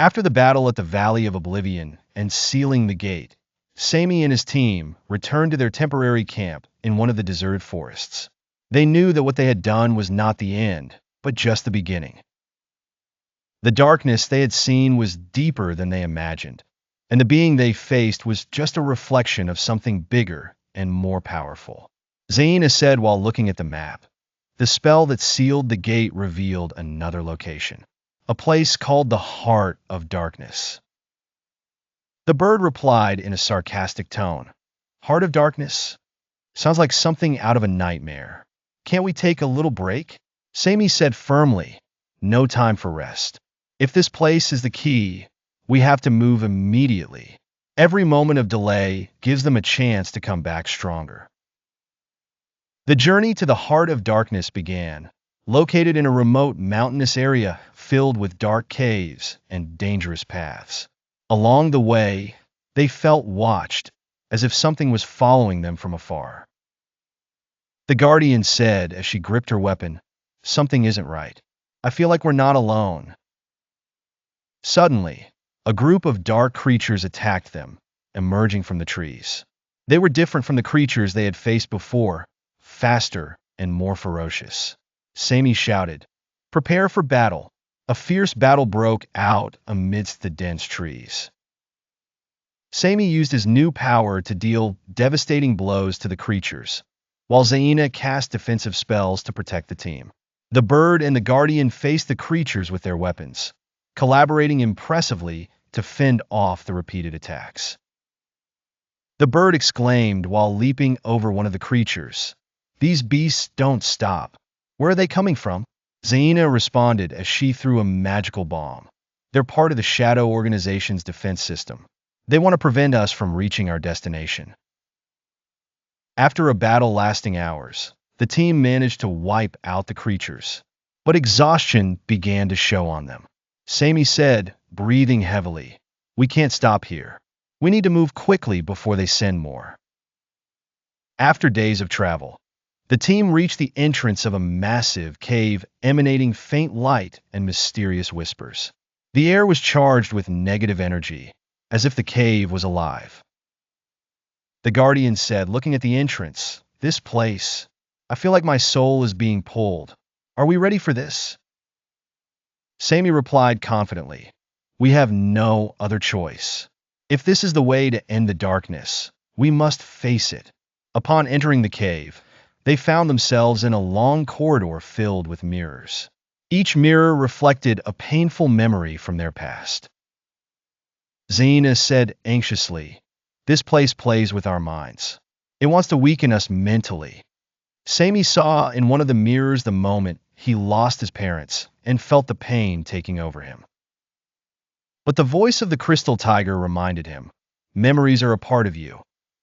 After the battle at the Valley of Oblivion and sealing the gate, Samy and his team returned to their temporary camp in one of the deserted forests. They knew that what they had done was not the end, but just the beginning. The darkness they had seen was deeper than they imagined, and the being they faced was just a reflection of something bigger and more powerful. Zaina said while looking at the map. The spell that sealed the gate revealed another location, a place called the Heart of Darkness. The bird replied in a sarcastic tone. Heart of Darkness? Sounds like something out of a nightmare. Can't we take a little break? Samy said firmly, no time for rest. If this place is the key, we have to move immediately. Every moment of delay gives them a chance to come back stronger. The journey to the Heart of Darkness began, located in a remote mountainous area filled with dark caves and dangerous paths. Along the way, they felt watched, as if something was following them from afar. The Guardian said as she gripped her weapon, something isn't right. I feel like we're not alone. Suddenly, a group of dark creatures attacked them, emerging from the trees. They were different from the creatures they had faced before, faster and more ferocious. Samy shouted, prepare for battle. A fierce battle broke out amidst the dense trees. Samy used his new power to deal devastating blows to the creatures, while Zaina cast defensive spells to protect the team. The bird and the Guardian faced the creatures with their weapons, collaborating impressively to fend off the repeated attacks. The bird exclaimed while leaping over one of the creatures, these beasts don't stop. Where are they coming from? Zaina responded as she threw a magical bomb. They're part of the Shadow Organization's defense system. They want to prevent us from reaching our destination. After a battle lasting hours, the team managed to wipe out the creatures, but exhaustion began to show on them. Samy said, breathing heavily, we can't stop here. We need to move quickly before they send more. After days of travel, the team reached the entrance of a massive cave emanating faint light and mysterious whispers. The air was charged with negative energy, as if the cave was alive. The Guardian said, looking at the entrance, this place, I feel like my soul is being pulled. Are we ready for this? Samy replied confidently, we have no other choice. If this is the way to end the darkness, we must face it. Upon entering the cave, they found themselves in a long corridor filled with mirrors. Each mirror reflected a painful memory from their past. Zaina said anxiously, this place plays with our minds. It wants to weaken us mentally. Samy saw in one of the mirrors the moment he lost his parents and felt the pain taking over him. But the voice of the crystal tiger reminded him, memories are a part of you,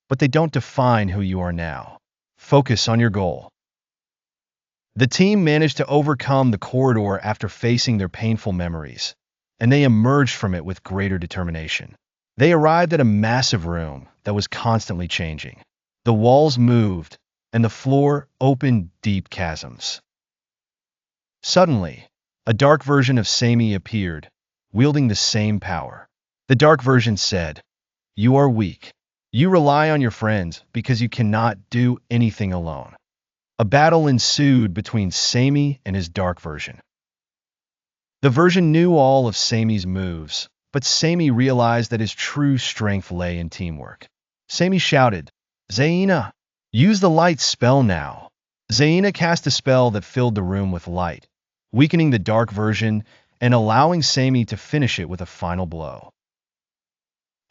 but they don't define who you are now. Focus on your goal. The team managed to overcome the corridor after facing their painful memories, and they emerged from it with greater determination. They arrived at a massive room that was constantly changing. The walls moved, and the floor opened deep chasms. Suddenly, a dark version of Samy appeared, wielding the same power. The dark version said, you are weak. You rely on your friends because you cannot do anything alone. A battle ensued between Samy and his dark version. The version knew all of Samy's moves, but Samy realized that his true strength lay in teamwork. Samy shouted, Zaina, use the light spell now. Zaina cast a spell that filled the room with light, weakening the dark version and allowing Samy to finish it with a final blow.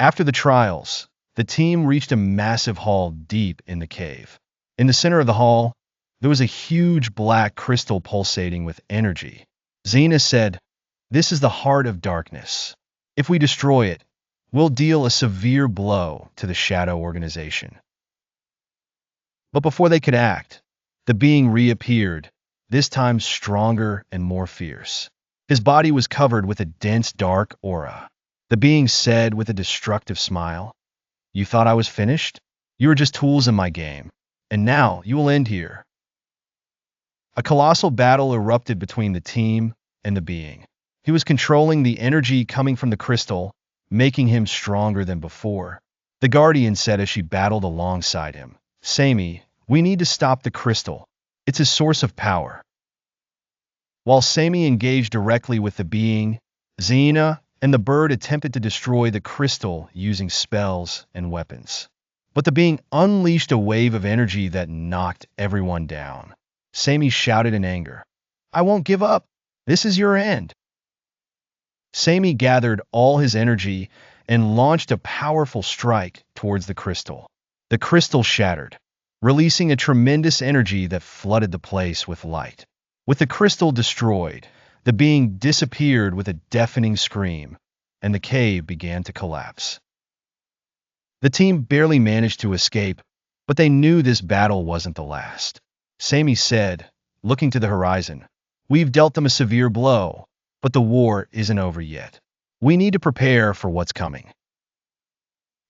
After the trials, the team reached a massive hall deep in the cave. In the center of the hall, there was a huge black crystal pulsating with energy. Zaina said, this is the Heart of Darkness. If we destroy it, we'll deal a severe blow to the Shadow Organization. But before they could act, the being reappeared, this time stronger and more fierce. His body was covered with a dense dark aura. The being said with a destructive smile, you thought I was finished? You were just tools in my game, and now you will end here. A colossal battle erupted between the team and the being. He was controlling the energy coming from the crystal, making him stronger than before. The Guardian said as she battled alongside him, Samy, we need to stop the crystal. It's a source of power. While Samy engaged directly with the being, Xena and the bird attempted to destroy the crystal using spells and weapons. But the being unleashed a wave of energy that knocked everyone down. Samy shouted in anger, I won't give up. This is your end. Samy gathered all his energy and launched a powerful strike towards the crystal. The crystal shattered, releasing a tremendous energy that flooded the place with light. With the crystal destroyed, the being disappeared with a deafening scream, and the cave began to collapse. The team barely managed to escape, but they knew this battle wasn't the last. Samy said, looking to the horizon, we've dealt them a severe blow, but the war isn't over yet. We need to prepare for what's coming.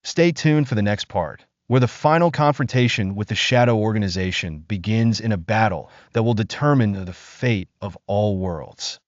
Stay tuned for the next part, where the final confrontation with the Shadow Organization begins in a battle that will determine the fate of all worlds.